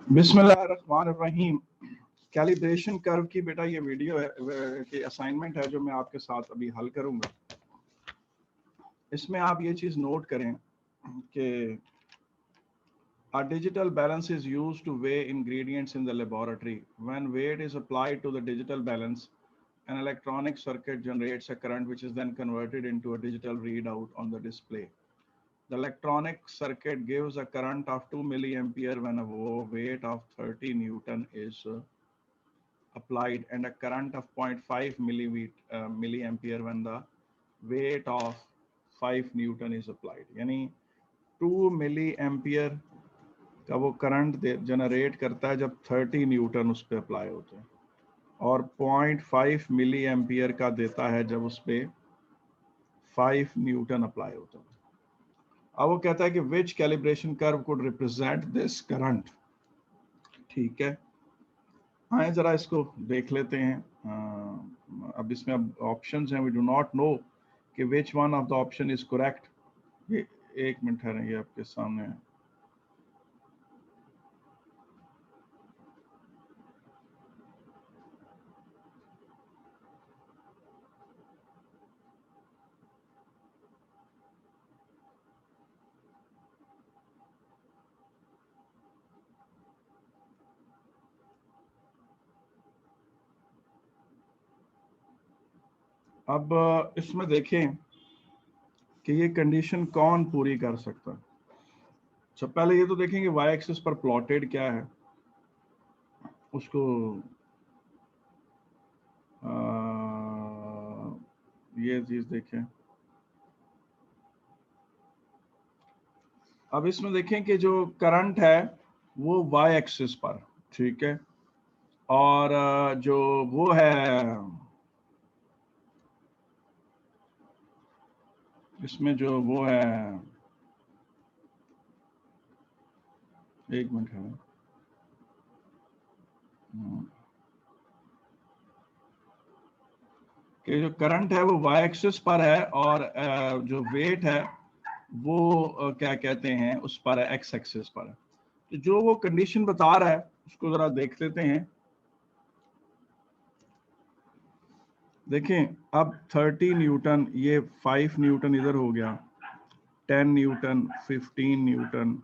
बिस्मिल्लाहिर्रहमानिर्रहीम। Calibration curve की बेटा ये वीडियो है कि असाइनमेंट है जो मैं आपके साथ अभी हल करूंगा। इसमें आप ये चीज़ नोट करें कि a digital balance is used to weigh ingredients in the laboratory. When weight is applied to the digital balance, an electronic circuit generates a current which is then converted into a digital readout on the display. The electronic circuit gives a current of 2 milliampere when a weight of 30 Newton is applied, and a current of 0.5 milliampere when the weight of 5 Newton is applied. यानी 2 milliampere का वो current generate करता है जब 30 Newton उस पर apply होते हैं, और 0.5 मिली एम्पियर का देता है जब उस पर 5 न्यूटन अप्लाई होता है। अब वो कहता है कि which calibration curve could represent this current. ठीक है, आए जरा इसको देख लेते हैं। अब इसमें अब ऑप्शंस हैं, वी डू नॉट नो कि which one of the option is correct. ये एक मिनट है, ये आपके सामने है। अब इसमें देखें कि ये कंडीशन कौन पूरी कर सकता है। अच्छा, पहले ये तो देखेंगे वाई एक्सिस पर प्लॉटेड क्या है, उसको ये चीज देखें। अब इसमें देखें कि जो करंट है वो वाई एक्सिस पर, ठीक है, और जो वो है इसमें जो वो है, एक मिनट है, कि जो करंट है वो वाई एक्सिस पर है, और जो वेट है वो क्या कहते हैं उस पर है, एक्स एक्सिस पर है। तो जो वो कंडीशन बता रहा है उसको जरा देख लेते हैं। देखें, अब 30 न्यूटन, ये 5 न्यूटन इधर हो गया, 10 न्यूटन, 15 न्यूटन,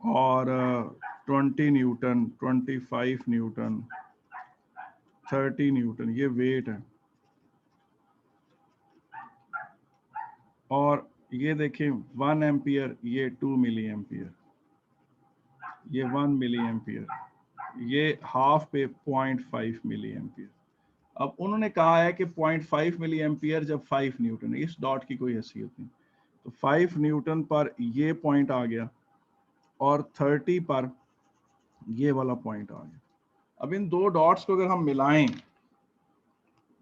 और 20 न्यूटन, 25 न्यूटन, 30 न्यूटन, ये वेट है। और ये देखें 1 एम्पियर, ये 2 मिली एम्पियर, ये 1 मिली एम्पियर, ये हाफ पे 0.5 मिली एम्पियर। अब उन्होंने कहा है कि 0.5 मिली एम्पियर जब 5 न्यूटन, इस डॉट की कोई हैसियत नहीं, तो 5 न्यूटन पर ये पॉइंट आ गया, और 30 पर ये वाला पॉइंट आ गया। अब इन दो डॉट्स को अगर हम मिलाएं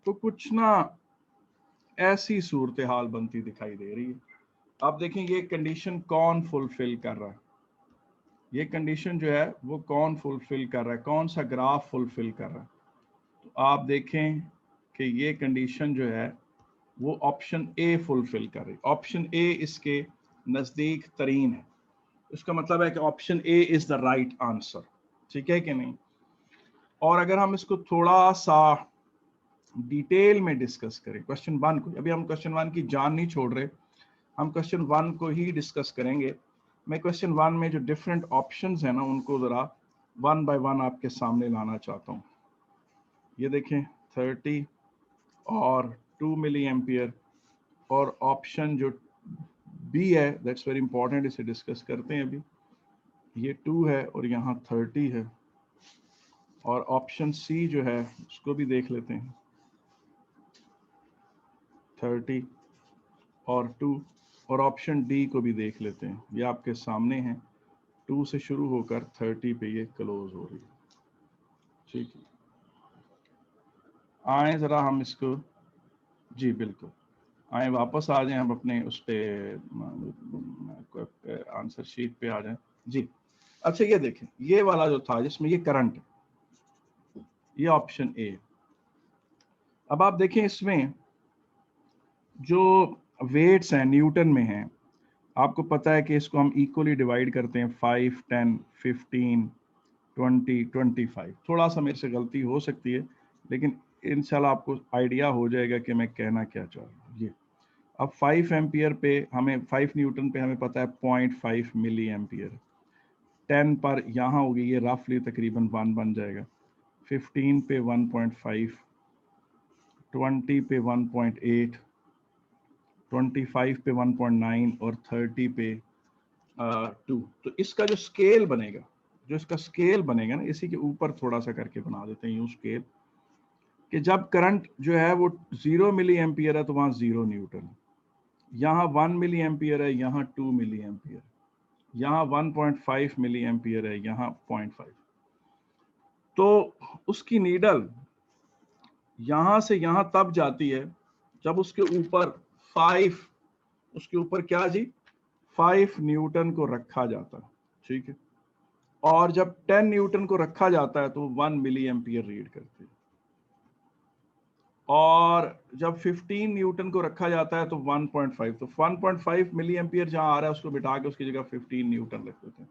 तो कुछ ना ऐसी सूरत हाल बनती दिखाई दे रही है। आप देखें ये कंडीशन कौन फुलफिल कर रहा है, ये कंडीशन जो है वो कौन फुलफिल कर रहा है, कौन सा ग्राफ फुलफिल कर रहा है। तो आप देखें कि ये कंडीशन जो है वो ऑप्शन ए फुलफिल कर रही, ऑप्शन ए इसके नजदीक तरीन है। इसका मतलब है कि option A is the right answer, ठीक है कि नहीं। और अगर हम इसको थोड़ा सा डिटेल में डिस्कस करें क्वेश्चन 1 को, अभी हम क्वेश्चन 1 की जान नहीं छोड़ रहे, हम क्वेश्चन 1 को ही डिस्कस करेंगे। मैं क्वेश्चन 1 में जो डिफरेंट ऑप्शंस हैं ना उनको जरा 1 बाय 1 आपके सामने लाना चाहता हूँ। ये देखें 30 और 2 मिली एम्पियर, और ऑप्शन जो बी है दैट्स वेरी इंपॉर्टेंट, इसे डिस्कस करते हैं अभी। ये 2 है और यहाँ 30 है, और ऑप्शन सी जो है उसको भी देख लेते हैं, 30 और 2, और ऑप्शन डी को भी देख लेते हैं, ये आपके सामने है, 2 से शुरू होकर 30 पे ये क्लोज हो रही है। ठीक है, आए जरा हम इसको, जी बिल्कुल, आए वापस आ जाएं, हम अपने उस पे आंसर शीट पे आ जाएं जी। अच्छा ये देखें, ये वाला जो था जिसमें ये करंट, ये ऑप्शन ए। अब आप देखें इसमें जो वेट्स हैं न्यूटन में हैं, आपको पता है कि इसको हम इक्वली डिवाइड करते हैं, 5, 10, 15, 20, 25। थोड़ा सा मेरे से गलती हो सकती है, लेकिन इंशाल्लाह आपको आइडिया हो जाएगा कि मैं कहना क्या चाह रहा हूँ। ये अब 5 एम्पियर पे हमें, 5 न्यूटन पे हमें पता है 0.5 मिली एम्पियर, 10 पर यहाँ होगी, ये रफली तकरीबन 1 बन जाएगा, 15 पे 1.5, 20 पे 1.8, 25 पे 1.9 और 30 पे 2। तो इसका जो स्केल बनेगा, जो इसका स्केल बनेगा ना, इसी के ऊपर थोड़ा सा करके बना देते हैं यूं स्केल, कि जब करंट जो है वो 0 मिली एम्पियर है तो वहां 0 न्यूटन, यहाँ 1 मिली एम्पियर है, यहाँ 2 मिली एम्पियर, यहाँ 1.5 मिली एम्पियर है, यहाँ 0.5। तो उसकी नीडल यहां से यहां तब जाती है जब उसके ऊपर 5, उसके ऊपर क्या जी, 5 न्यूटन को रखा जाता है। ठीक है, और जब 10 न्यूटन को रखा जाता है तो 1 मिली एम्पियर रीड करती है, और जब 15 न्यूटन को रखा जाता है तो 1.5, तो 1.5 मिली एम्पियर जहां आ रहा है उसको बिठा के उसकी जगह 15 न्यूटन रख देते हैं।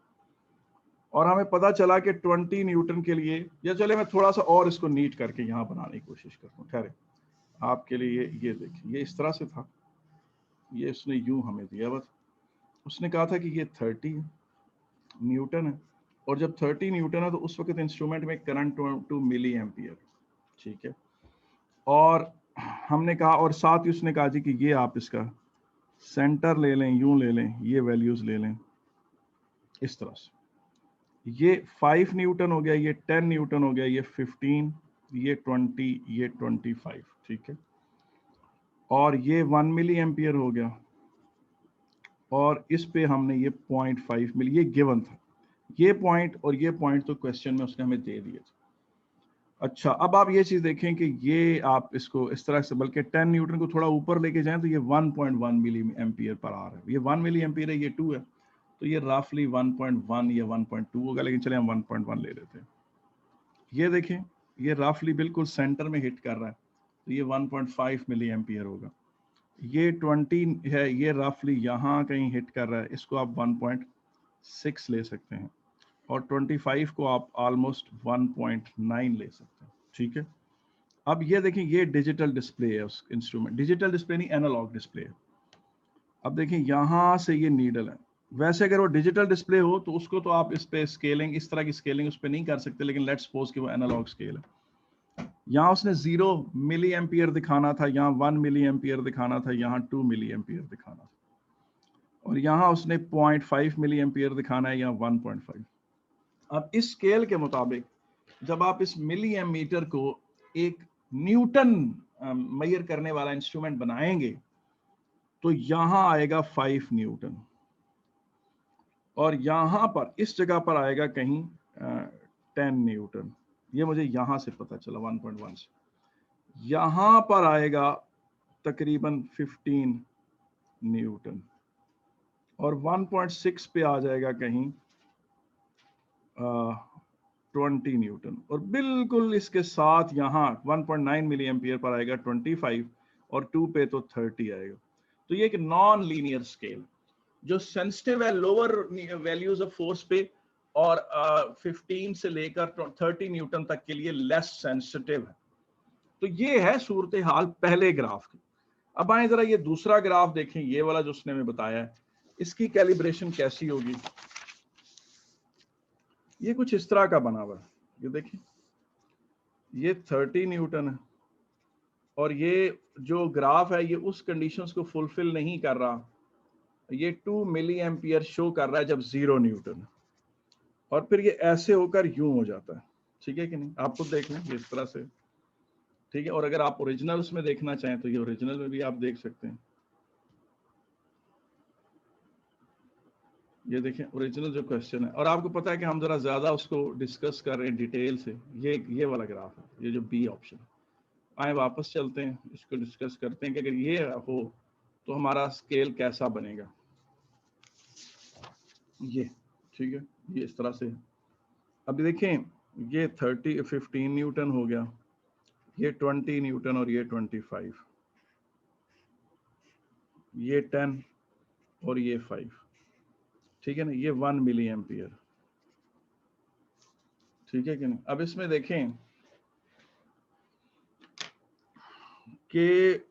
और हमें पता चला कि 20 न्यूटन के लिए, या चले मैं थोड़ा सा और इसको नीट करके यहाँ बनाने की कोशिश करता हूँ, ठहरे आपके लिए। ये देखिए, ये इस तरह से था, ये उसने यूं हमें दिया, बस उसने कहा था कि ये 30 न्यूटन है, और जब 30 न्यूटन है तो उस वक्त इंस्ट्रूमेंट में करंट 2 मिली एम्पियर। ठीक है, और हमने कहा, और साथ ही उसने कहा जी कि ये आप इसका सेंटर ले लें, यूं ले लें, ये वैल्यूज ले लें इस तरह से, ये 5 न्यूटन हो गया, ये 10 न्यूटन हो गया, ये 15, ये 20, ये 25। ठीक है, और ये 1 मिली एम्पियर हो गया, और इस पे हमने ये 0.5 मिली, ये गिवन था, ये पॉइंट और ये पॉइंट तो क्वेश्चन में उसने हमें दे दिए थे। अच्छा, अब आप ये चीज देखें कि ये आप इसको इस तरह से, बल्कि 10 न्यूटन को थोड़ा ऊपर लेके जाएं तो ये 1.1 मिली एम्पियर पर आ रहा है, ये 1 मिली एम्पियर है, ये 2 है, तो ये रफली 1.1 या 1.2 होगा, लेकिन चले हम 1.1 ले लेते हैं। ये देखें, ये रफली बिल्कुल सेंटर में हिट कर रहा है, तो ये 1.5 मिली एम्पियर होगा। ये 20 है, ये रफली यहाँ कहीं हिट कर रहा है, इसको आप 1.6 ले सकते हैं, और 25 को आप ऑलमोस्ट 1.9 ले सकते हैं। ठीक है, अब ये देखें, ये डिजिटल डिस्प्ले है उस इंस्ट्रूमेंट, डिजिटल डिस्प्ले नहीं, एनालॉग डिस्प्ले है। अब देखें यहां से ये नीडल है, वैसे अगर वो डिजिटल डिस्प्ले हो तो उसको तो आप इस पे स्केलिंग, इस तरह की स्केलिंग उस पे नहीं कर सकते, लेकिन लेट्स सपोज कि वो एनालॉग स्केल है। यहाँ उसने 0 मिली एम्पियर दिखाना था, यहाँ 1 मिली एम्पियर दिखाना था, यहाँ 2 मिली एम्पियर दिखाना था, और यहाँ उसने 0.5 मिली एम्पियर दिखाना है, यहाँ 1.5। अब इस स्केल के मुताबिक जब आप इस मिली एमीटर को एक न्यूटन मेजर करने वाला इंस्ट्रूमेंट बनाएंगे तो यहां आएगा 5 न्यूटन, और यहां पर इस जगह पर आएगा कहीं 10 न्यूटन। ये मुझे यहां से पता चला 1.1 से, यहां पर आएगा तकरीबन 15 न्यूटन, और 1.6 पे आ जाएगा कहीं 20 न्यूटन, और बिल्कुल इसके साथ यहाँ 1.9 मिली एम्पियर पर आएगा 25, और 2 पे तो 30 आएगा। तो ये एक नॉन लीनियर स्केल जो सेंसिटिव है लोअर वैल्यूज ऑफ फोर्स पे, और 15 से लेकर 30 न्यूटन तक के लिए लेस सेंसिटिव है। तो ये है सूरत हाल पहले ग्राफ की। अब आए जरा ये दूसरा ग्राफ देखें, ये वाला जो उसने हमें बताया है, इसकी कैलिब्रेशन कैसी होगी। ये कुछ इस तरह का बना हुआ है, ये देखिए, ये 30 न्यूटन है, और ये जो ग्राफ है ये उस कंडीशंस को फुलफिल नहीं कर रहा, ये 2 मिली एम्पियर शो कर रहा है जब 0 न्यूटन है, और फिर ये ऐसे होकर यूं हो जाता है। ठीक है कि नहीं, आप खुद देख लें इस तरह से। ठीक है, और अगर आप ओरिजिनल्स में देखना चाहें तो ये ओरिजिनल में भी आप देख सकते हैं। ये देखें ओरिजिनल जो क्वेश्चन है, और आपको पता है कि हम जरा ज्यादा उसको डिस्कस कर रहे हैं डिटेल से। ये वाला ग्राफ है, ये जो बी ऑप्शन। आए वापस चलते हैं, इसको डिस्कस करते हैं कि अगर ये हो तो हमारा स्केल कैसा बनेगा। ये ठीक है, ये इस तरह से। अभी देखें, ये 15 न्यूटन हो गया, ये 20 न्यूटन और ये 25, ये 10 और ये 5, ठीक है ना, ये 1 मिली एम्पियर, ठीक है कि नहीं। अब इसमें देखें कि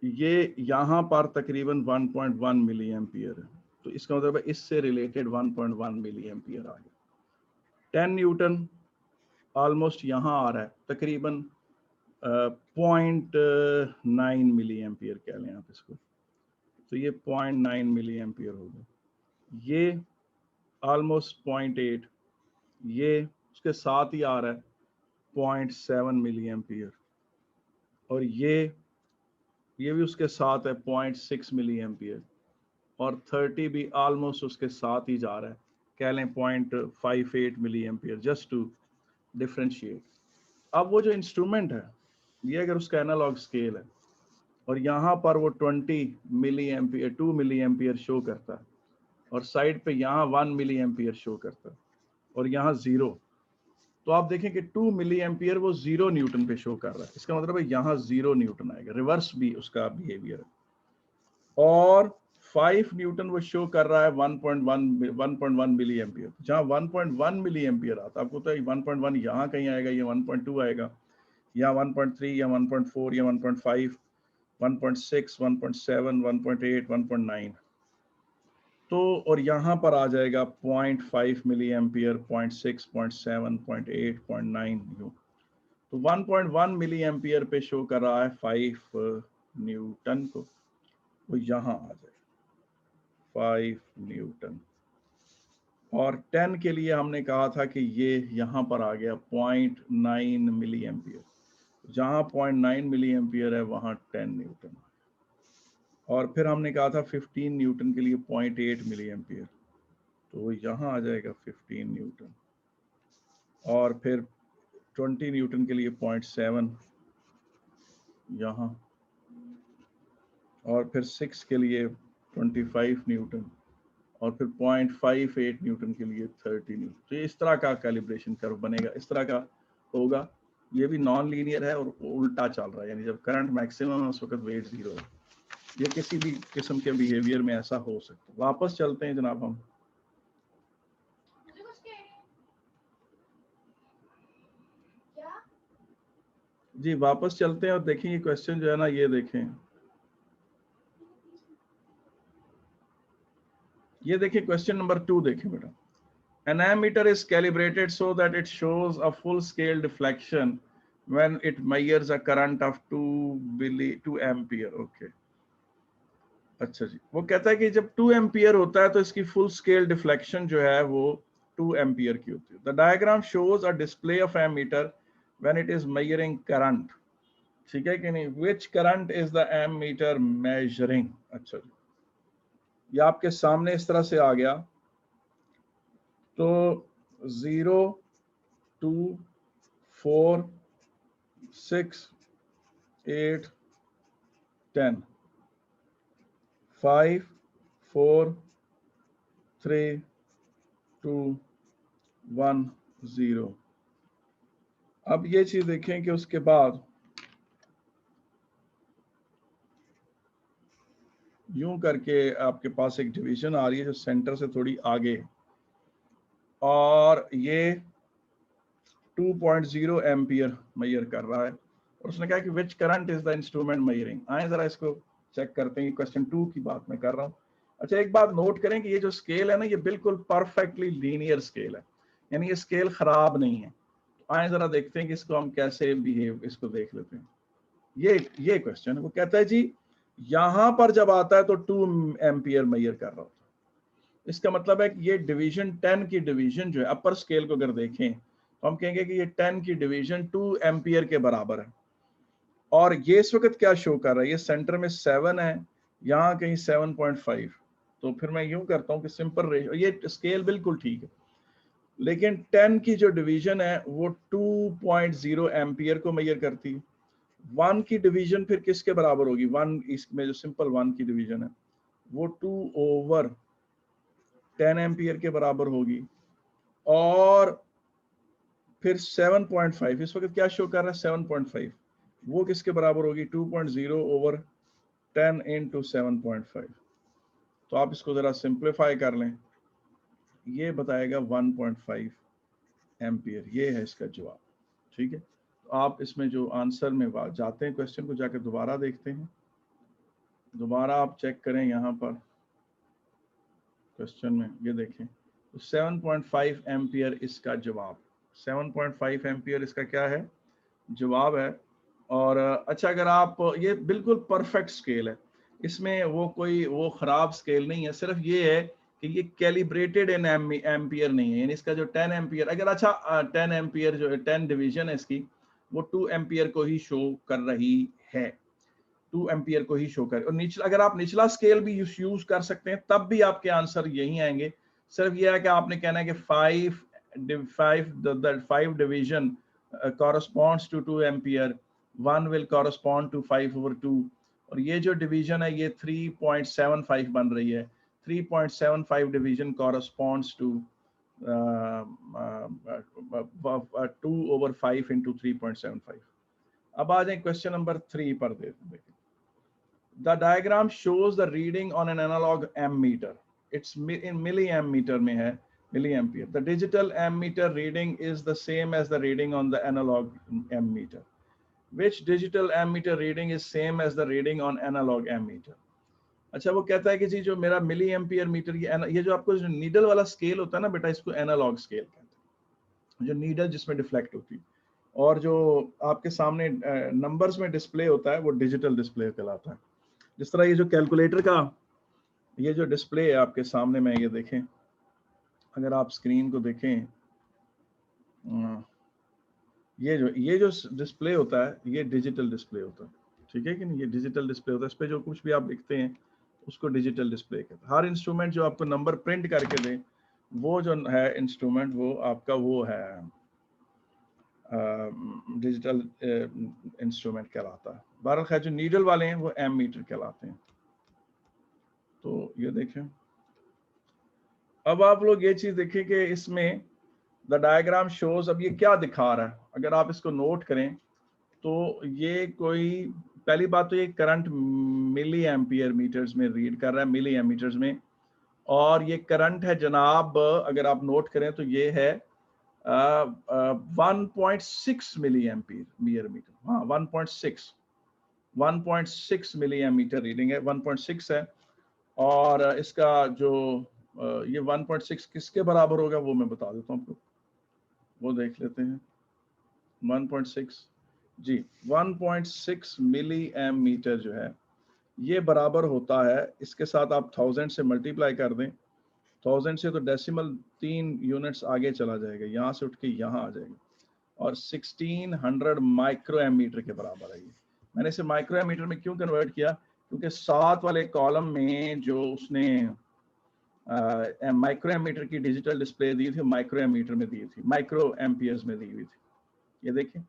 ये यहाँ पर तकरीबन 1.1 मिली एम्पियर है, तो इसका मतलब है इससे रिलेटेड 1.1 मिली एम्पियर आ गया। 10 न्यूटन ऑलमोस्ट यहाँ आ रहा है, तकरीबन 0.9 मिली एम्पियर कह लें आप इसको, तो ये 0.9 मिली एम्पियर होगा। ये ऑलमोस्ट 0.8, ये उसके साथ ही आ रहा है 0.7 मिली एम्पियर, और ये भी उसके साथ है 0.6 मिली एम्पियर, और 30 भी ऑलमोस्ट उसके साथ ही जा रहा है, कह लें 0.58 milliampere, just to differentiate. अब वो जो इंस्ट्रूमेंट है, ये अगर उसका एनालॉग स्केल है और यहाँ पर वो 20 milliampere 2 milliampere show करता है, और साइड पे यहाँ 1 मिली एम्पियर शो करता है, और यहाँ 0, तो आप देखें कि 2 मिली एम्पियर वो 0 न्यूटन पे शो कर रहा है। इसका मतलब है यहाँ 0 न्यूटन आएगा, रिवर्स भी उसका बिहेवियर है। और 5 न्यूटन वो शो कर रहा है 1.1 मिली एम्पियर, जहाँ 1.1 मिली एम्पियर आता है, आपको तो 1.1 यहाँ कहीं आएगा, ये 1.2 आएगा, या 1.3 या 1.4 या 1.5, 1.6, 1.7, 1.8, 1.9, तो और यहाँ पर आ जाएगा 0.5 मिली एम्पियर, 0.6, 0.7, 0.8, 0.9 यूं। तो 1.1 मिली एम्पियर पे शो कर रहा है 5 न्यूटन को, वो यहाँ आ जाएगा 5 न्यूटन। और 10 के लिए हमने कहा था कि ये यहाँ पर आ गया 0.9 मिली एम्पियर, जहाँ 0.9 मिली एम्पियर है वहाँ 10 न्यूटन। और फिर हमने कहा था 15 न्यूटन के लिए 0.8 मिली एम्पियर, तो वो यहाँ आ जाएगा 15 न्यूटन। और फिर 20 न्यूटन के लिए 0.7 यहाँ, और फिर 6 के लिए 25 न्यूटन, और फिर 0.58 न्यूटन के लिए 30 न्यूटन। तो इस तरह का कैलिब्रेशन कर्व बनेगा, इस तरह का होगा। ये भी नॉन लीनियर है और उल्टा चल रहा है, यानी जब करंट मैक्सिमम है उस वक्त वेट 0 है। ये किसी भी किस्म के बिहेवियर में ऐसा हो सकता है। वापस चलते हैं जनाब, हम जी वापस चलते हैं और देखें ये क्वेश्चन जो है ना, ये देखें, ये देखिए क्वेश्चन नंबर 2 देखें बेटा। An ammeter is calibrated so that it shows a full scale deflection when it measures a current of 2 ampere. Okay. अच्छा जी, वो कहता है कि जब 2 एम्पियर होता है तो इसकी फुल स्केल डिफ्लेक्शन जो है वो 2 एम्पियर की होती है। The diagram shows a display of ammeter when it is measuring current, ठीक है कि नहीं। Which current is the ammeter measuring. अच्छा जी, ये आपके सामने इस तरह से आ गया, तो 0, 2, 4, 6, 8, 10, 5, 4, 3, 2, 1, 0। अब ये चीज देखें कि उसके बाद यूं करके आपके पास एक डिवीजन आ रही है जो सेंटर से थोड़ी आगे, और ये 2.0 एम्पियर मेजर कर रहा है, और उसने कहा कि विच current is the instrument measuring. आए जरा इसको चेक करते हैं, क्वेश्चन 2 की बात मैं कर रहा हूँ। अच्छा, एक बात नोट करें कि ये जो स्केल है ना, ये बिल्कुल परफेक्टली लीनियर स्केल है, यानी ये स्केल खराब नहीं है। आए जरा देखते हैं कि इसको हम कैसे बिहेव, इसको देख लेते हैं। ये क्वेश्चन वो कहता है जी, यहां पर जब आता है तो 2 एम्पियर मेजर कर रहा होता है। इसका मतलब है कि ये डिवीजन 10 की डिवीजन जो है अपर स्केल को अगर देखें तो हम कहेंगे कि ये 10 की डिवीजन 2 एम्पियर के बराबर है। और ये इस वक्त क्या शो कर रहा है, ये सेंटर में 7 है, यहाँ कहीं 7.5, तो फिर मैं यूं करता हूं कि सिंपल रेशियो, ये स्केल बिल्कुल ठीक है, लेकिन 10 की जो डिवीजन है वो 2.0 एम्पियर को मेजर करती है। 1 की डिवीजन फिर किसके बराबर होगी? 1 इसमें जो सिंपल 1 की डिवीजन है वो 2/10 एम्पियर के बराबर होगी। और फिर 7.5 इस वक्त क्या शो कर रहा है? 7.5 वो किसके बराबर होगी? 2.0/10 इंटू 7.5। तो आप इसको जरा सिंप्लीफाई कर लें, ये बताएगा 1.5 एम्पियर। ये है इसका जवाब। ठीक है, तो आप इसमें जो आंसर में जाते हैं, क्वेश्चन को जाकर दोबारा देखते हैं, दोबारा आप चेक करें यहाँ पर क्वेश्चन में, ये देखें तो 7.5 एम्पियर इसका जवाब, 7.5 एम्पियर इसका क्या है? जवाब है। और अच्छा, अगर आप, ये बिल्कुल परफेक्ट स्केल है, इसमें वो कोई वो खराब स्केल नहीं है, सिर्फ ये है कि ये कैलिब्रेटेड इन एम्पियर नहीं है, यानी इसका जो 10 एम्पियर, अगर अच्छा 10 एम्पियर जो 10 डिवीजन है इसकी, वो 2 एम्पियर को ही शो कर रही है, 2 एम्पियर को ही शो करे। और निचला, अगर आप निचला स्केल भी यूज कर सकते हैं तब भी आपके आंसर यही आएंगे। सिर्फ ये है कि आपने कहना है कि 5 division corresponds to 2 ampere, 1 will correspond to 5/2, और ये जो डिवीजन है ये 3.75 बन रही है। 3.75 डिवीजन corresponds to 2/5 into 3.75। अब आ जाए क्वेश्चन नंबर 3 पर देखें। The diagram shows the reading on an analog ammeter. It's in milliammeter में है, milliampere. The digital ammeter reading is the same as the reading on the analog ammeter. Which digital ammeter reading is same as the reading on analog ammeter? अच्छा, वो कहता है कि जी जो मेरा milli ampere metre, ये जो आपको जो नीडल वाला स्केल होता है ना बेटा, इसको एनालॉग स्केल कहते हैं, जो नीडल जिसमें डिफ्लेक्ट होती है, और जो आपके सामने नंबर्स में डिस्प्ले होता है वो डिजिटल डिस्प्ले कहलाता है। जिस तरह ये जो कैलकुलेटर का ये जो डिस्प्ले है आपके सामने में, ये देखें, अगर आप स्क्रीन को देखें, ये जो डिस्प्ले होता है ये डिजिटल डिस्प्ले होता है, ठीक है कि नहीं? ये डिजिटल डिस्प्ले होता है, इस पे जो कुछ भी आप लिखते हैं उसको डिजिटल डिस्प्ले कहते हैं। हर इंस्ट्रूमेंट जो आपको नंबर प्रिंट करके दे, वो जो है इंस्ट्रूमेंट वो आपका वो है डिजिटल इंस्ट्रूमेंट कहलाता है। बहरहाल खैर जो नीडल वाले हैं वो एमीटर कहलाते हैं। तो ये देखें, अब आप लोग ये चीज देखें कि इसमें द डायग्राम शोज, अब ये क्या दिखा रहा है, अगर आप इसको नोट करें तो ये कोई, पहली बात तो ये करंट मिली एम्पियर मीटर्स में रीड कर रहा है, मिली एमीटर्स में, और ये करंट है जनाब, अगर आप नोट करें तो ये है 1.6 मिली एम्पियर मीटर, हाँ 1.6 मिली एमीटर रीडिंग है, 1.6 है। और इसका जो ये 1.6 किसके बराबर होगा वो मैं बता देता हूँ आपको, वो देख लेते हैं। 1.6 जी, 1.6 मिली एम मीटर जो है ये बराबर होता है, इसके साथ आप 1000 से मल्टीप्लाई कर दें, 1000 से तो डेसिमल 3 यूनिट्स आगे चला जाएगा, यहाँ से उठ के यहाँ आ जाएगा, और 1600 माइक्रो एम मीटर के बराबर है ये। मैंने इसे माइक्रो एम मीटर में क्यों कन्वर्ट किया? क्योंकि 7 वाले कॉलम में जो उसने माइक्रो एमीटर की डिजिटल डिस्प्ले दी थी, माइक्रो एमीटर में दी थी, माइक्रो एम्पियर्स में दी हुई थी। ये देखिए,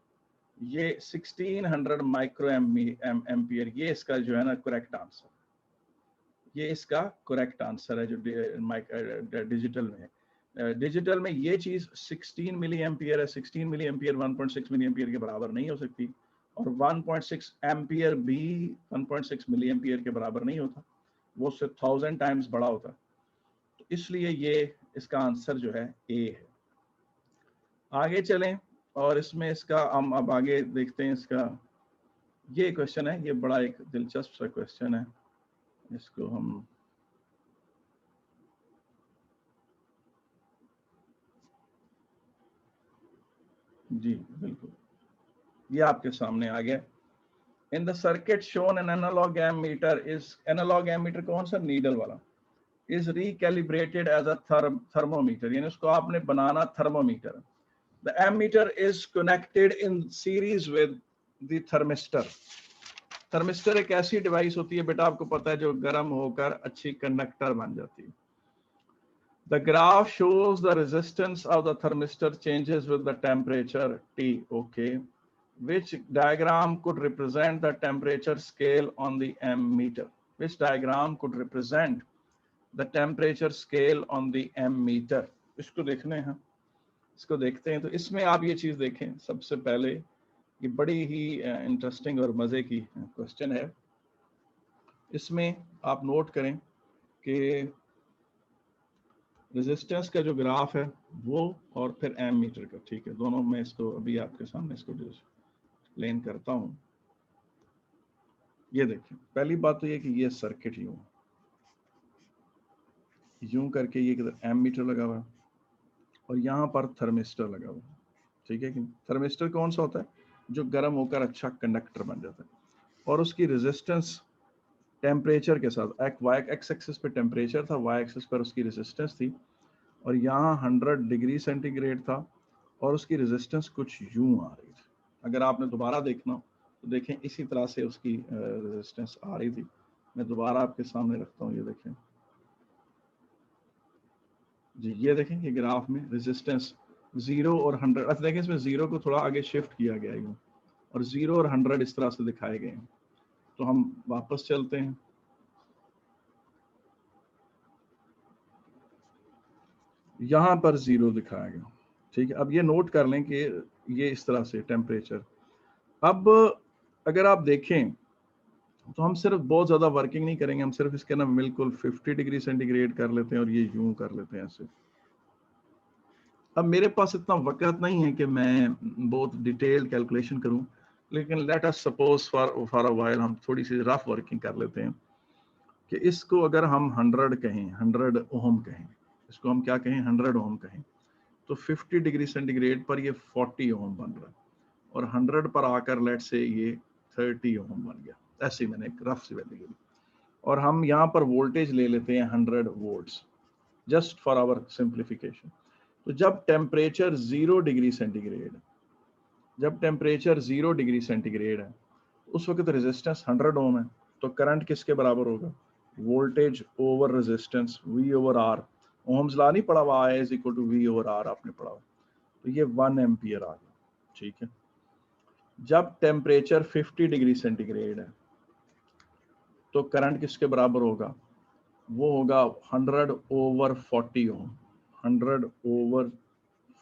ये 1600 माइक्रो एम्पियर, ये इसका जो है ना करेक्ट आंसर, ये इसका करेक्ट आंसर है जो डिजिटल में है। डिजिटल में ये चीज 16 मिली एम्पियर है, 16 मिली एम्पियर 1.6 मिली एम्पियर के बराबर नहीं हो सकती, और 1.6 एम्पियर भी 1.6 मिली एम्पियर के बराबर नहीं होता, वो उससे 1000 टाइम्स बड़ा होता है। तो इसलिए ये इसका आंसर जो है ए है। आगे चलें और इसमें इसका हम अब आगे देखते हैं। इसका ये क्वेश्चन है, ये बड़ा एक दिलचस्प सा क्वेश्चन है, इसको हम जी बिल्कुल, ये आपके सामने आ गया। In the circuit shown an analog ammeter is, analog ammeter कौन सा? नीडल वाला, is recalibrated as a thermometer, यानी उसको आपने बनाना thermometer. The ammeter is connected in series with the thermistor. Thermistor एक ऐसी डिवाइस होती है बेटा, आपको पता है, जो गर्म होकर अच्छी कंडक्टर बन जाती है। The graph shows the resistance of the thermistor changes with the temperature T. Okay. Which diagram could represent the temperature scale on the ammeter? Which diagram could represent the temperature scale on the ammeter? इसको देखने हैं, इसको देखते हैं। तो इसमें आप ये चीज देखें, सबसे पहले ये बड़ी ही इंटरेस्टिंग और मजे की क्वेश्चन है। इसमें आप नोट करें कि रेजिस्टेंस का जो ग्राफ है वो, और फिर एमीटर का, ठीक है, दोनों में इसको अभी आपके सामने इसको एक्सप्लेन करता हूं। ये देखिए, पहली बात तो ये कि ये सर्किट यूं करके ये किधर एमीटर लगा हुआ है और यहाँ पर थर्मिस्टर लगा हुआ है, ठीक है कि थर्मिस्टर कौन सा होता है? जो गर्म होकर अच्छा कंडक्टर बन जाता है, और उसकी रेजिस्टेंस टेम्परेचर के साथ, एक्स एक्सिस पे टेम्परेचर था, वाई एक्सिस पर उसकी रेजिस्टेंस थी, और यहाँ 100 डिग्री सेंटीग्रेड था और उसकी रेजिस्टेंस कुछ यूं आ रही थी। अगर आपने दोबारा देखना तो देखें इसी तरह से उसकी रेजिस्टेंस आ रही थी। मैं दोबारा आपके सामने रखता हूँ, ये देखें जी, ये देखें ये ग्राफ में रेजिस्टेंस 0 और 100, अच्छा देखें इसमें 0 को थोड़ा आगे शिफ्ट किया गया है और 0 और 100 इस तरह से दिखाए गए हैं। तो हम वापस चलते हैं, यहाँ पर 0 दिखाया गया, ठीक है। अब ये नोट कर लें कि ये इस तरह से टेम्परेचर। अब अगर आप देखें तो हम सिर्फ बहुत ज़्यादा वर्किंग नहीं करेंगे, हम सिर्फ इसके ना बिल्कुल 50 डिग्री सेंटीग्रेड कर लेते हैं और ये यूं कर लेते हैं ऐसे। अब मेरे पास इतना वक्त नहीं है कि मैं बहुत डिटेल्ड कैलकुलेशन करूं, लेकिन let us suppose for a while हम थोड़ी सी रफ वर्किंग कर लेते हैं कि इसको अगर हम 100 कहें, 100 ओम कहें, इसको हम क्या कहें, 100 ओम कहें, तो 50 डिग्री सेंटीग्रेड पर ये 40 ओम बन रहा है, और 100 पर आकर लेट से ये 30 ओम बन गया। ऐसे मैंने एक रफ सी वैल्यू ली, और हम यहाँ पर वोल्टेज ले लेते हैं 100 volts, just for our simplification. तो जब टेम्परेचर 0 डिग्री सेंटीग्रेड, जब टेम्परेचर 0 डिग्री सेंटीग्रेड है, उस वक्त रेजिस्टेंस 100 ओम है, तो करंट किसके बराबर होगा? Voltage over resistance, V over R। Ohm's law नहीं पढ़ा हुआ, I is equal to V over R आपने पढ़ा हुआ, तो ये 1 एम्पियर आ गया, ठीक है। जब टेम्परेचर 50 डिग्री सेंटीग्रेड है तो करंट किसके बराबर होगा? वो होगा 100 ओवर 40 ओम, 100 ओवर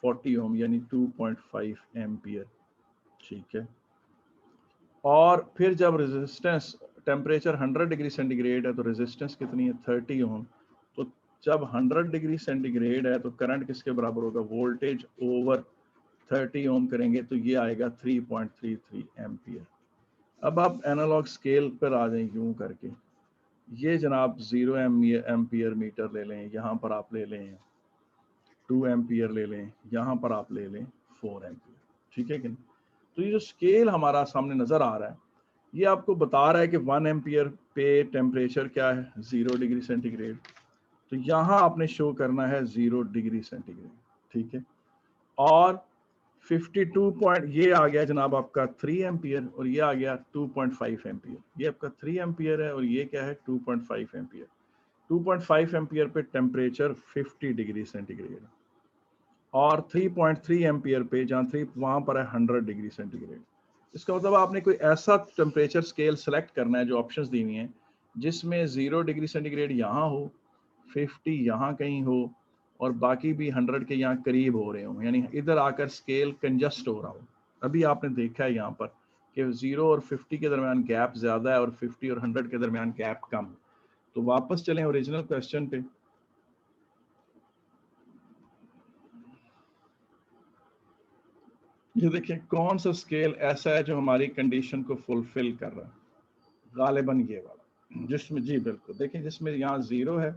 40 ओम यानी 2.5 एम्पियर, ठीक है। और फिर जब रेजिस्टेंस टेम्परेचर 100 डिग्री सेंटीग्रेड है तो रेजिस्टेंस कितनी है? 30 ओम। तो जब 100 डिग्री सेंटीग्रेड है तो करंट किसके बराबर होगा? वोल्टेज ओवर 30 ओम करेंगे तो ये आएगा 3.33 एम्पियर। अब आप एनालॉग स्केल पर आ जाएं यूं करके, ये जनाब 0 एम्पियर मीटर ले लें, यहाँ पर आप ले लें 2 एम्पियर ले लें, यहाँ पर आप ले लें 4 एम्पियर, ठीक है कि नहीं? तो ये जो स्केल हमारा सामने नजर आ रहा है, ये आपको बता रहा है कि 1 एम्पियर पे टेम्परेचर क्या है? 0 डिग्री सेंटीग्रेड। तो यहाँ आपने शो करना है 0 डिग्री सेंटीग्रेड, ठीक है। और 52 पॉइंट, ये आ गया जनाब आपका 3 एम्पियर, और ये आ गया 2.5 एम्पियर। ये आपका 3 एम्पियर है और ये क्या है? 2.5 एम्पियर। 2.5 एम्पियर पे टेम्परेचर 50 डिग्री सेंटीग्रेड, और 3.3 एम्पियर पे, जहाँ 3 वहाँ पर है 100 डिग्री सेंटीग्रेड। इसका मतलब आपने कोई ऐसा टेम्परेचर स्केल सेलेक्ट करना है जो ऑप्शंस दी हुई हैं, जिसमें 0 डिग्री सेंटीग्रेड यहाँ हो, 50 यहाँ कहीं हो, और बाकी भी 100 के यहाँ करीब हो रहे हो, यानी इधर आकर स्केल कंजस्ट हो रहा हो। अभी आपने देखा है यहाँ पर कि 0 और 50 के दरमियान गैप ज़्यादा है और 50 और 100 के दरमियान गैप कम। तो वापस चलें ओरिजिनल क्वेश्चन पे। ये देखिए कौन सा स्केल ऐसा है जो हमारी कंडीशन को फुलफिल कर रहा है? गालिबन ये वाला, जिसमें, जी बिल्कुल, देखिए जिसमें यहाँ 0 है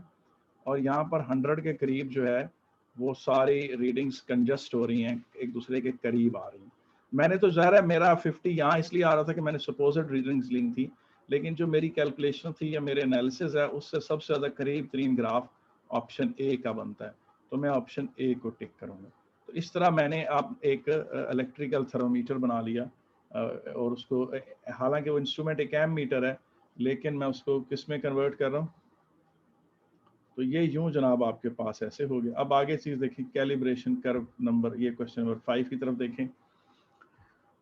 और यहाँ पर 100 के करीब जो है वो सारी रीडिंग्स कंजस्ट हो रही हैं, एक दूसरे के करीब आ रही हैं। मैंने तो ज़ाहिर है मेरा 50 यहाँ इसलिए आ रहा था कि मैंने सपोज्ड रीडिंग्स ली थी, लेकिन जो मेरी कैलकुलेशन थी या मेरे एनालिसिस है उससे सबसे ज़्यादा करीब तरीन ग्राफ ऑप्शन ए का बनता है, तो मैं ऑप्शन ए को टिक करूँगा। तो इस तरह मैंने आप एक इलेक्ट्रिकल थर्मोमीटर बना लिया और उसको, हालांकि वो इंस्ट्रूमेंट एक एम मीटर है, लेकिन मैं उसको किस में कन्वर्ट कर रहा हूँ। तो ये यूं जनाब आपके पास ऐसे हो गया। अब आगे चीज देखें, कैलिब्रेशन कर्व नंबर, ये क्वेश्चन नंबर 5 की तरफ देखें।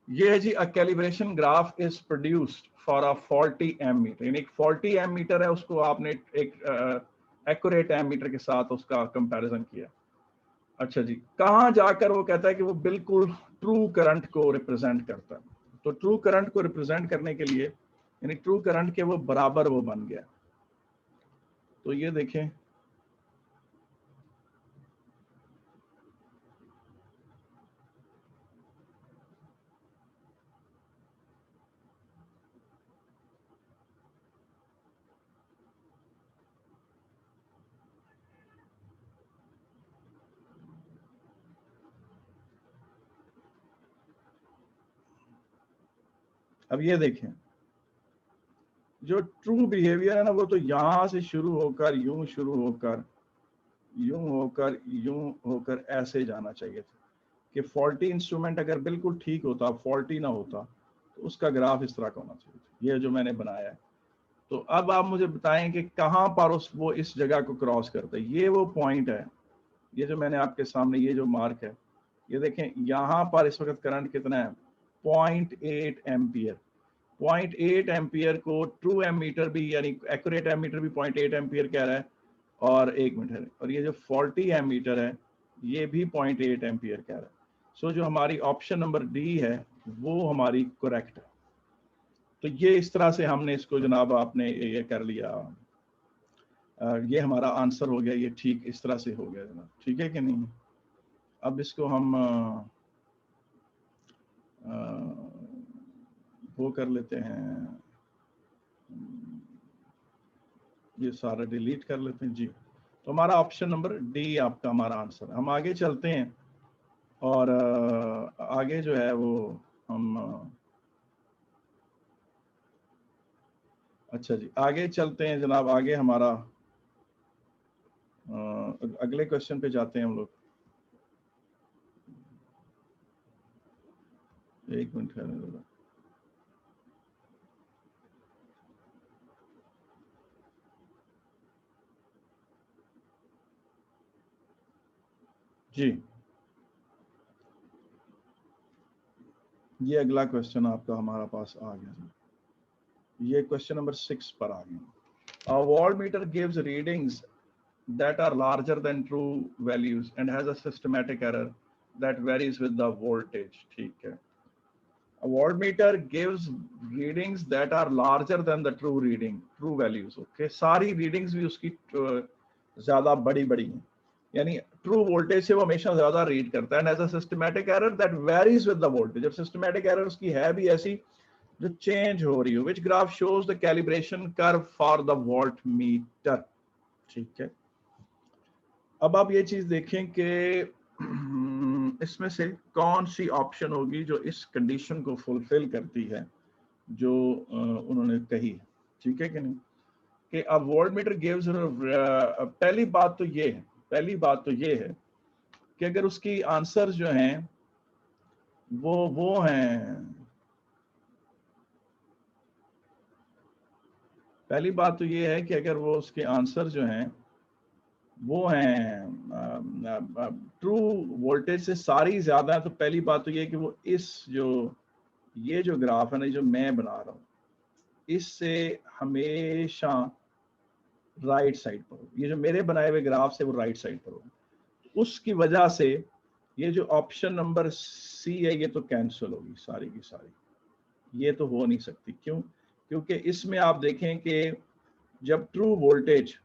ये है जी, a calibration graph is produced for a faulty ammeter, यानी एक फॉल्टी एम मीटर है, उसको आपने एक एक्यूरेट एम मीटर के साथ उसका कंपैरिजन किया। अच्छा जी, कहाँ जाकर वो कहता है कि वो बिल्कुल ट्रू करंट को रिप्रेजेंट करता है। तो ट्रू करंट को रिप्रेजेंट करने के लिए, यानी ट्रू करंट के वो बराबर वो बन गया। तो ये देखें, अब ये देखें, जो ट्रू बिहेवियर है ना, वो तो यहां से शुरू होकर यूं शुरू होकर यूं होकर यूं होकर ऐसे जाना चाहिए था कि फॉल्टी इंस्ट्रूमेंट अगर बिल्कुल ठीक होता, फॉल्टी ना होता, तो उसका ग्राफ इस तरह का होना चाहिए था, ये जो मैंने बनाया है। तो अब आप मुझे बताएं कि कहां पर वो इस जगह को क्रॉस करता है। ये वो पॉइंट है, ये जो मैंने आपके सामने ये जो मार्क है, ये देखें, यहाँ पर इस वक्त करंट कितना है, 0.8 एम्पियर। 0.8 एम्पियर को ट्रू एमीटर भी, यानी एक्यूरेट एमीटर भी 0.8 एम्पियर कह रहा है, और एक मिनट है, और ये जो फॉल्टी एमीटर है ये भी 0.8 एम्पियर कह रहा है। सो जो हमारी ऑप्शन नंबर डी है वो हमारी करेक्ट है। तो ये इस तरह से हमने इसको जनाब आपने ये कर लिया, ये हमारा आंसर हो गया, ये ठीक इस तरह से हो गया जनाब, ठीक है कि नहीं। अब इसको हम वो कर लेते हैं, ये सारा डिलीट कर लेते हैं जी। तो हमारा ऑप्शन नंबर डी आपका हमारा आंसर। हम आगे चलते हैं, और आगे जो है वो हम अच्छा जी, आगे चलते हैं जनाब। आगे हमारा अगले क्वेश्चन पे जाते हैं हम लोग। एक मिनट है जी। ये अगला क्वेश्चन आपका हमारा पास आ गया, ये क्वेश्चन नंबर 6 पर आ गया। A voltmeter gives readings that are larger than true values and has a systematic error that varies with the voltage, ठीक है। A voltmeter gives readings that are larger than the true values, okay। सारी readings भी उसकी ज्यादा बड़ी बड़ी हैं, यानी ट्रू वोल्टेज से वो हमेशा ज्यादा रीड करता है। And as a systematic error that varies with the voltage, और सिस्टमैटिक एरर उसकी है भी ऐसी जो चेंज हो रही हो। Which graph shows the calibration curve for the voltmeter, ठीक है। अब आप ये चीज देखें कि इसमें से कौन सी ऑप्शन होगी जो इस कंडीशन को फुलफिल करती है जो उन्होंने कही, ठीक है कि नहीं। कि अब वोल्ट मीटर गिव्स, पहली बात तो ये है, पहली बात तो ये है कि अगर उसकी आंसर जो हैं वो हैं, पहली बात तो ये है कि अगर वो उसके आंसर जो हैं वो हैं ट्रू वोल्टेज से सारी ज्यादा है, तो पहली बात तो ये है कि वो इस जो ये जो ग्राफ है ना जो मैं बना रहा हूँ, इससे हमेशा राइट साइड पर हो। ये जो मेरे बनाए हुए ग्राफ से वो राइट साइड पर हो, उसकी वजह से ये जो ऑप्शन नंबर सी है ये तो कैंसिल होगी सारी की सारी, ये तो हो नहीं सकती। क्यों? क्योंकि इसमें आप देखें कि जब ट्रू वोल्टेज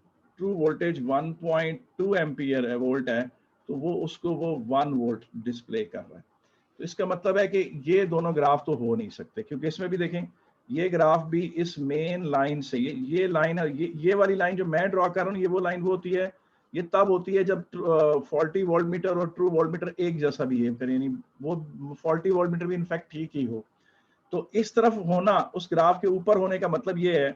1.2 एम्पियर है, वोल्ट है, तो वो उसको वो 1 वोल्ट डिस्प्ले कर रहा है। तो इसका मतलब है कि ये दोनों ग्राफ तो हो नहीं सकते, क्योंकि इसमें भी देखें ये ग्राफ भी इस मेन लाइन से, ये लाइन है, ये वाली लाइन जो मैं ड्रॉ कर रहा हूँ, ये वो लाइन वो होती है, ये तब होती है जब फॉल्टी वोल्ट मीटर और ट्रू वोल्ट मीटर एक जैसा बिहेव करे, यानी वो फॉल्टी वोल्ट मीटर भी इनफैक्ट ठीक ही हो। तो इस तरफ होना, उस ग्राफ के ऊपर होने का मतलब ये है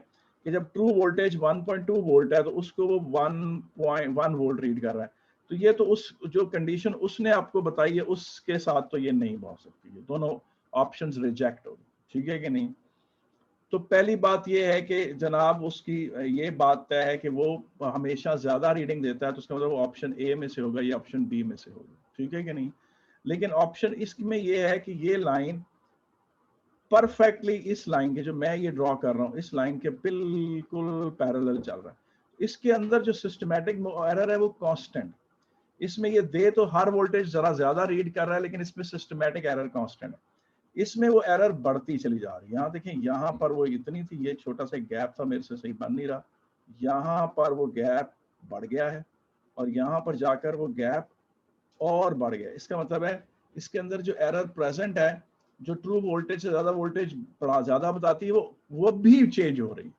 कि जब ट्रू वोल्टेज 1.2 वोल्ट है तो उसको वो 1.1 वोल्ट रीड कर रहा है। तो ये तो उस जो कंडीशन उसने आपको बताई है उसके साथ तो ये नहीं हो सकती, ये दोनों ऑप्शंस रिजेक्ट होगी, ठीक है कि नहीं। तो पहली बात ये है कि जनाब उसकी ये बात तय है कि वो हमेशा ज्यादा रीडिंग देता है, तो उसका मतलब वो ऑप्शन ए में से होगा या ऑप्शन बी में से होगा, ठीक है कि नहीं। लेकिन ऑप्शन इसमें ये है कि ये लाइन परफेक्टली इस लाइन के, जो मैं ये ड्रॉ कर रहा हूँ, इस लाइन के बिल्कुल पैरेलल चल रहा है। इसके अंदर जो सिस्टमैटिक एरर है वो कांस्टेंट, इसमें ये दे तो हर वोल्टेज जरा ज्यादा रीड कर रहा है, लेकिन इसमें सिस्टमैटिक एरर कांस्टेंट है। इसमें वो एरर बढ़ती चली जा रही है। यहाँ देखें, यहाँ पर वो इतनी थी, ये छोटा सा गैप था, मेरे से सही बन नहीं रहा, यहाँ पर वो गैप बढ़ गया है और यहाँ पर जाकर वो गैप और बढ़ गया। इसका मतलब है इसके अंदर जो एरर प्रेजेंट है, जो ट्रू वोल्टेज से ज्यादा वोल्टेज ज्यादा बताती है, वो भी चेंज हो रही।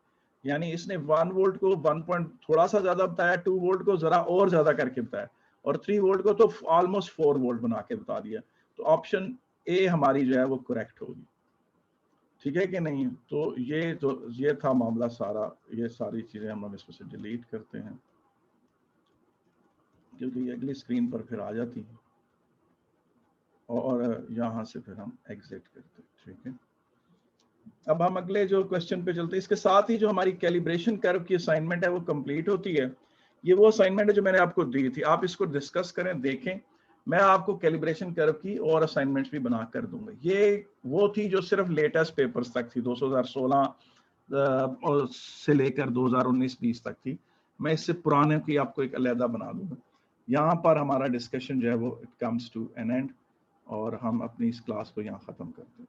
यानी इसने 1 वोल्ट को 1 पॉइंट थोड़ा सा ज्यादा बताया, 2 वोल्ट को जरा और ज्यादा करके बताया, और 3 वोल्ट को तो ऑलमोस्ट 4 वोल्ट बना के बता दिया। तो ऑप्शन ए हमारी जो है वो करेक्ट होगी, ठीक है कि नहीं। तो ये था मामला सारा। ये सारी चीजें हम इसमें से डिलीट करते हैं क्योंकि ये अगली स्क्रीन पर फिर आ जाती है, और यहाँ से फिर हम एग्जिट करते हैं, ठीक है। अब हम अगले जो क्वेश्चन पे चलते हैं। इसके साथ ही जो हमारी कैलिब्रेशन कर्व की असाइनमेंट है वो कंप्लीट होती है। ये वो असाइनमेंट है जो मैंने आपको दी थी, आप इसको डिस्कस करें, देखें। मैं आपको कैलिब्रेशन कर्व की और असाइनमेंट्स भी बना कर दूंगा। ये वो थी जो सिर्फ लेटेस्ट पेपर्स तक थी, 2016 से लेकर 2019-20 तक थी। मैं इससे पुराने की आपको एक अलहदा बना दूंगा। यहाँ पर हमारा डिस्कशन जो है वो it comes to an end, और हम अपनी इस क्लास को यहाँ ख़त्म करते हैं।